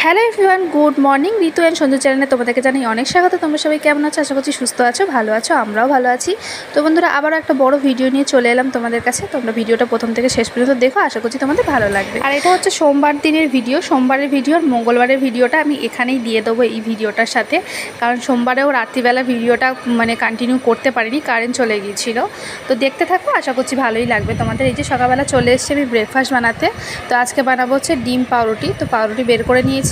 Hello everyone, good morning. Ritu and Sanju চ্যানেলে তোমাদেরকে জানাই অনেক স্বাগত। তোমরা সবাই কেমন আছো? আশা করছি সুস্থ আছো, ভালো আছো, আমরাও ভালো আছি। তো বন্ধুরা, আবারও একটা বড় ভিডিও নিয়ে চলে এলাম তোমাদের কাছে। তোমরা ভিডিওটা প্রথম থেকে শেষ পর্যন্ত দেখো, আশা করছি তোমাদের ভালো লাগবে। আর এটা হচ্ছে সোমবার দিনের ভিডিও, সোমবারের ভিডিও আর মঙ্গলবারের ভিডিওটা আমি এখানেই দিয়ে দেবো এই ভিডিওটার সাথে। কারণ সোমবারেও রাত্রিবেলা ভিডিওটা কন্টিনিউ করতে পারিনি, কারেন্ট চলে গিয়েছিল। তো দেখতে থাকো, আশা করছি ভালোই লাগবে তোমাদের। এই যে সকালবেলা চলে এসেছি আমি ব্রেকফাস্ট বানাতে। তো আজকে বানাবো হচ্ছে ডিম পাউরুটি। তো পাউরুটি বের করে নিয়েছি,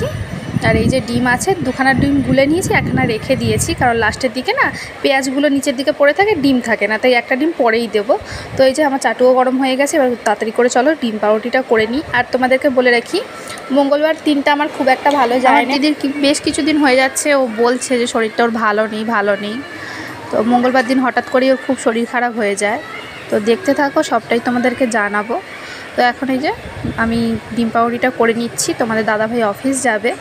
আর এই যে ডিম আছে, দুখানা ডিম গুলে নিয়েছি, একখানা রেখে দিয়েছি। কারণ লাস্টের দিকে না পেঁয়াজগুলো নিচের দিকে পড়ে থাকে, ডিম থাকে না, তাই একটা ডিম পরেই দেবো। তো এই যে আমার চাটুও গরম হয়ে গেছে, এবার তাড়াতাড়ি করে চলো ডিম পাউরুটিটা করে নিই। আর তোমাদেরকে বলে রাখি, মঙ্গলবার দিনটা আমার খুব একটা ভালো যায় না। দিদির বেশ কিছুদিন হয়ে যাচ্ছে ও বলছে যে শরীরটা ওর ভালো নেই। তো মঙ্গলবার দিন হঠাৎ করেই ওর খুব শরীর খারাপ হয়ে যায়। তো দেখতে থাকো, সবটাই তোমাদেরকে জানাবো। তো এখন এই যে আমি ডিম পাউরুটিটা করে নিচ্ছি, তোমাদের দাদাভাই অফিস যাবে।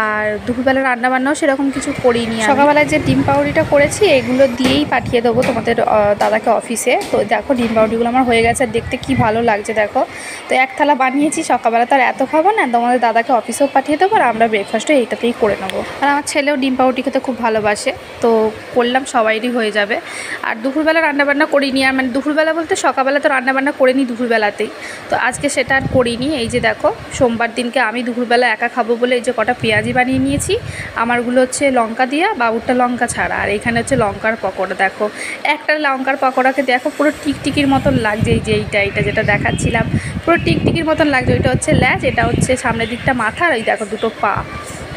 আর দুপুরবেলা রান্নাবান্নাও সেরকম কিছু করিনি। সকালবেলায় যে ডিম পাউরুটিটা করেছি এগুলো দিয়েই পাঠিয়ে দেবো তোমাদের দাদাকে অফিসে। তো দেখো ডিম পাউরুটিগুলো আমার হয়ে গেছে, আর দেখতে কি ভালো লাগছে দেখো। তো এক থালা বানিয়েছি, সকালবেলা তো আর এত খাবো না, তোমাদের দাদাকে অফিসেও পাঠিয়ে দেবো, আর আমরা ব্রেকফাস্টও এইটাতেই করে নেবো। আর আমার ছেলেও ডিম পাউরুটি খেতে খুব ভালোবাসে, তো করলাম, সবাইরই হয়ে যাবে। আর দুপুরবেলা রান্নাবান্না করিনি, আর দুপুরবেলা বলতে সকালবেলা তো রান্নাবান্না করে নিই দুপুরবেলাতেই। তো আজকে সেটা আর করিনি। এই যে দেখো, সোমবার দিনকে আমি দুপুরবেলা একা খাবো বলে এই যে কটা পেঁয়াজি বানিয়ে নিয়েছি। আমারগুলো হচ্ছে লঙ্কা দিয়া, বাবুরটা লঙ্কা ছাড়া। আর এখানে হচ্ছে লঙ্কার পকোড়া। দেখো একটা লঙ্কার পকোড়াকে দেখো পুরো টিকটিকির মতন লাগছে। এই যে এইটা যেটা দেখাচ্ছিলাম, পুরো টিকটিকির মতন লাগছে। ওইটা হচ্ছে ল্যাজ, এটা হচ্ছে সামনের দিকটা মাথা, আর ওই দেখো দুটো পা,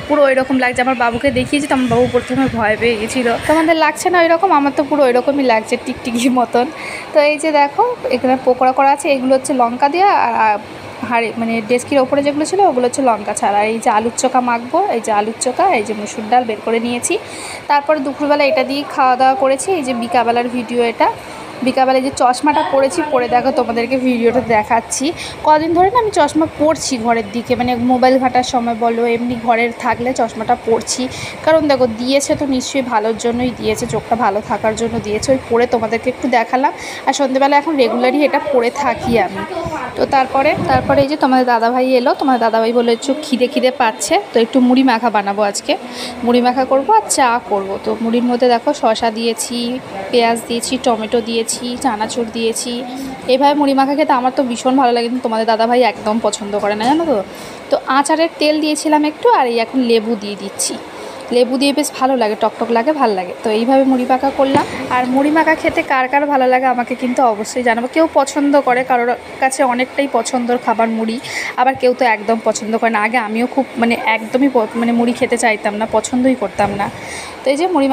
পুরো ওই রকম লাগছে। আমার বাবুকে দেখিয়েছি তো আমার বাবু প্রথমে ভয় পেয়ে গেছিলো। তোমাদের লাগছে না ওই রকম? আমার তো পুরো ওই রকমই লাগছে, টিকটিকির মতন। তো এই যে দেখো এখানে পকোড়া করা আছে, এগুলো হচ্ছে লঙ্কা দেওয়া, আর হাড়ি ডেস্কির ওপরে যেগুলো ছিল ওগুলো হচ্ছে লঙ্কা ছাড়া। এই যে আলুর চোখা মাখবো, এই যে আলুর চোখা, এই যে মুসুর ডাল বের করে নিয়েছি। তারপরে দুপুরবেলা এটা দিয়ে খাওয়া দাওয়া করেছি। এই যে বিকালবেলার ভিডিও এটা। বিকালবেলায় যে চশমাটা পরেছি, পরে দেখো তোমাদেরকে ভিডিওটা দেখাচ্ছি। কদিন ধরে না আমি চশমা পরছি ঘরের দিকে, মোবাইল ঘাটার সময় বলো, এমনি ঘরের থাকলে চশমাটা পরছি। কারণ দেখো দিয়েছে তো নিশ্চয়ই ভালোর জন্যই দিয়েছে, চোখটা ভালো থাকার জন্য দিয়েছে। ওই পরে তোমাদেরকে একটু দেখালাম। আর সন্ধ্যেবেলা এখন রেগুলারই এটা পরে থাকি আমি। তো তারপরে এই যে তোমাদের দাদাভাই এলো। তোমাদের দাদাভাই বলে একটু খিদে পাচ্ছে, তো একটু মুড়ি মাখা বানাবো আজকে। মুড়ি মাখা করবো আর চা করবো। তো মুড়ির মধ্যে দেখো শসা দিয়েছি, পেঁয়াজ দিয়েছি, টমেটো দিয়েছি, চানাচুর দিয়েছি। এইভাবে মুড়ি মাখা খেতে আমার তো ভীষণ ভালো লাগে, কিন্তু তোমাদের দাদাভাই একদম পছন্দ করে না, জানো তো। তো আচারের তেল দিয়েছিলাম একটু, আর এই এখন লেবু দিয়ে দিচ্ছি। লেবু দিয়ে বেশ ভালো লাগে, টকটক লাগে, ভালো লাগে। তো এইভাবে মুড়ি মাখা করলাম। আর মুড়ি মাখা খেতে কার ভালো লাগে আমাকে কিন্তু অবশ্যই জানাবো। কেউ পছন্দ করে, কারোর কাছে অনেকটাই পছন্দর খাবার মুড়ি, আবার কেউ তো একদম পছন্দ করে না। আগে আমিও খুব একদমই মুড়ি খেতে চাইতাম না, পছন্দই করতাম না। তো এই যে মুড়ি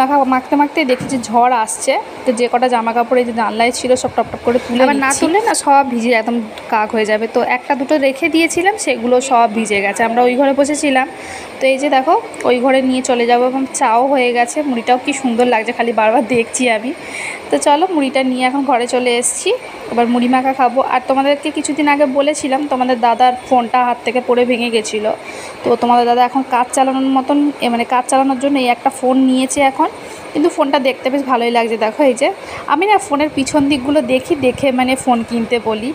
মাখতে দেখেছি ঝড় আসছে। তো যে কটা জামা কাপড় এই যে জানলায় ছিল সব টপ করে তুলে, আবার না তুললে না সব ভিজে একদম কাক হয়ে যাবে। তো একটা দুটো রেখে দিয়েছিলাম, সেগুলো সব ভিজে গেছে। আমরা ওই ঘরে বসেছিলাম। তো এই যে দেখো ওই ঘরে নিয়ে চলে যাবো, এবং চাও হয়ে গেছে। মুড়িটাও কি সুন্দর লাগছে, খালি বারবার দেখছি আমি। তো চলো মুড়িটা নিয়ে এখন ঘরে চলে এসেছি, এবার মুড়ি মাখা খাবো। আর তোমাদেরকে কিছুদিন আগে বলেছিলাম তোমাদের দাদার ফোনটা হাত থেকে পড়ে ভেঙে গেছিলো। তো তোমাদের দাদা এখন কাজ চালানোর মতন কাজ চালানোর জন্য এই একটা ফোন নিয়েছে এখন। কিন্তু ফোনটা দেখতে বেশ ভালোই লাগছে। দেখো এই যে আমি না ফোনের পিছন দিকগুলো দেখে ফোন কিনতে বলি।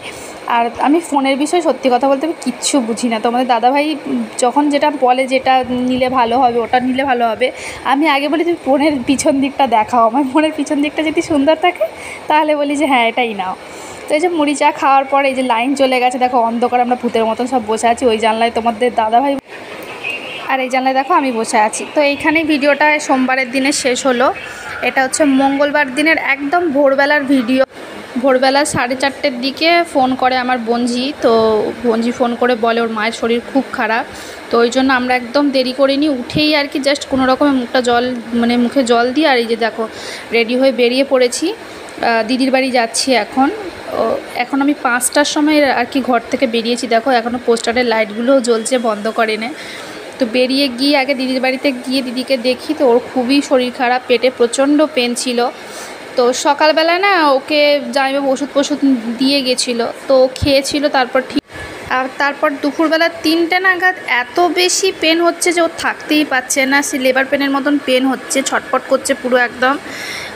আর আমি ফোনের বিষয়ে সত্যি কথা বলতে আমি কিচ্ছু বুঝি না। তোমাদের দাদাভাই যখন যেটা বলে, যেটা নিলে ভালো হবে, ওটা নিলে ভালো হবে, আমি আগে বলি তুমি ফোনের পিছন দিকটা দেখাও। আমার ফোনের পিছন দিকটা যদি সুন্দর থাকে তাহলে বলি যে হ্যাঁ এটাই নাও। তো এই যে মুড়ি চা খাওয়ার পর এই যে লাইন চলে গেছে, দেখো অন্ধকার, আমরা ভূতের মতন সব বসে আছি। ওই জানলায় তোমাদের দাদাভাই, আর এই জানলায় দেখো আমি বসে আছি। তো এইখানেই ভিডিওটা সোমবারের দিনে শেষ হলো। এটা হচ্ছে মঙ্গলবার দিনের একদম ভোরবেলার ভিডিও। ভোরবেলা 4:30-র দিকে ফোন করে আমার বোনঝি। তো বোনঝি ফোন করে বলে ওর মায়ের শরীর খুব খারাপ। তো ওই জন্য আমরা একদম দেরি করিনি, উঠেই আর কি জাস্ট কোনো রকমের মুখে জল দিয়ে, আর এই যে দেখো রেডি হয়ে বেরিয়ে পড়েছি। দিদির বাড়ি যাচ্ছি এখন আমি 5টার সময় আর কি ঘর থেকে বেরিয়েছি। দেখো এখনও পোস্টারের লাইটগুলোও জ্বলছে, বন্ধ করে নে। তো বেরিয়ে গিয়ে আগে দিদির বাড়িতে গিয়ে দিদিকে দেখি। তো ওর খুবই শরীর খারাপ, পেটে প্রচণ্ড পেন ছিল। তো সকালবেলা না ওকে জামাইবাবু ওষুধ দিয়ে গেছিলো, তো খেয়েছিল, তারপর ঠিক আর তারপর দুপুরবেলা 3টে নাগাদ এত বেশি পেন হচ্ছে যে ও থাকতেই পারছে না, সে লেবার পেনের মতন পেন হচ্ছে, ছটফট করছে পুরো একদম।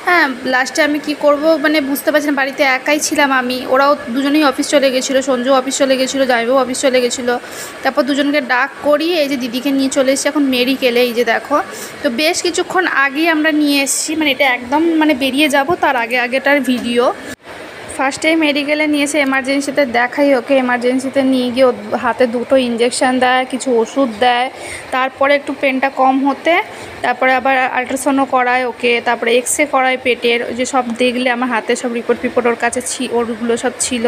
হ্যাঁ, লাস্টে আমি কি করব মানে বুঝতে পারছি না, বাড়িতে একাই ছিলাম আমি, ওরাও দুজনেই অফিস চলে গেছিলো, সঞ্জু অফিস চলে গেছিলো, জামাইবাবু অফিস চলে গেছিলো। তারপর দুজনকে ডাক করিয়ে এই যে দিদিকে নিয়ে চলে এসেছি এখন মেডিকেলে, এই যে দেখো। তো বেশ কিছুক্ষণ আগেই আমরা নিয়ে এসেছি, মানে এটা একদম মানে বেরিয়ে যাব তার আগেটার ভিডিও। ফার্স্টেই মেডিকেলে নিয়ে এসে এমার্জেন্সিতে দেখাই ওকে, এমার্জেন্সিতে নিয়ে গিয়ে ওর হাতে 2টো ইঞ্জেকশান দেয়, কিছু ওষুধ দেয়। তারপরে একটু পেনটা কম হতে তারপরে আবার আল্ট্রাসাউন্ডও করায় ওকে, তারপরে এক্সরে করায় পেটের, ওই যে সব দেখলে আমার হাতে সব রিপোর্ট ওর কাছে ওরগুলো সব ছিল।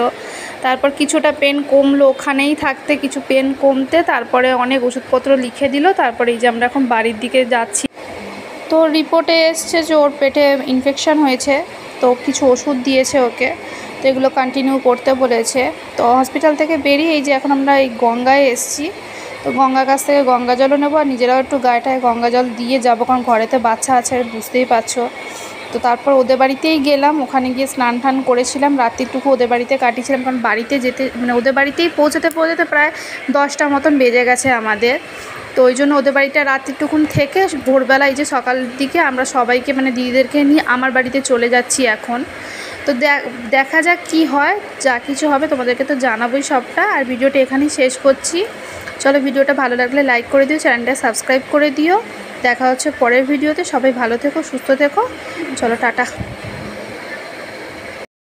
তারপর কিছুটা পেন কমলো ওখানেই থাকতে, কিছু পেন কমতে তারপরে অনেক ওষুধপত্র লিখে দিল। তারপরে এই যে আমরা এখন বাড়ির দিকে যাচ্ছি। তো রিপোর্টে এসছে যে ওর পেটে ইনফেকশান হয়েছে, তো কিছু ওষুধ দিয়েছে ওকে, তো এগুলো কন্টিনিউ করতে বলেছে। তো হসপিটাল থেকে বেরিয়ে এই যে এখন আমরা এই গঙ্গায় এসেছি, তো গঙ্গার কাছ থেকে গঙ্গা জলও নেবো আর নিজেরাও একটু গায়েটায় গঙ্গা জল দিয়ে যাবো, কারণ ঘরেতে বাচ্চা আছে বুঝতেই পারছো। তো তারপর ওদের বাড়িতেই গেলাম, ওখানে গিয়ে স্নান টান করেছিলাম, রাত্রিটুকু ওদের বাড়িতে কাটিয়েছিলাম, কারণ বাড়িতে যেতে মানে ওদের বাড়িতেই পৌঁছাতে প্রায় 10টার মতন বেজে গেছে আমাদের। তো ওই জন্য ওদের বাড়িটা রাত্রিটুকুন থেকে ভোরবেলা এই যে সকাল দিকে আমরা সবাইকে মানে দিদিদেরকে নিয়ে আমার বাড়িতে চলে যাচ্ছি এখন। তো দেখা যাক কি হয়, যা কিছু হবে তোমাদেরকে তো জানাবোই সবটা। আর ভিডিওটা এখানেই শেষ করছি। চলো, ভিডিওটা ভালো লাগলে লাইক করে দিও, চ্যানেলটা সাবস্ক্রাইব করে দিও। দেখা হচ্ছে পরের ভিডিওতে। সবাই ভালো থেকো, সুস্থ থেকো। চলো, টাটা।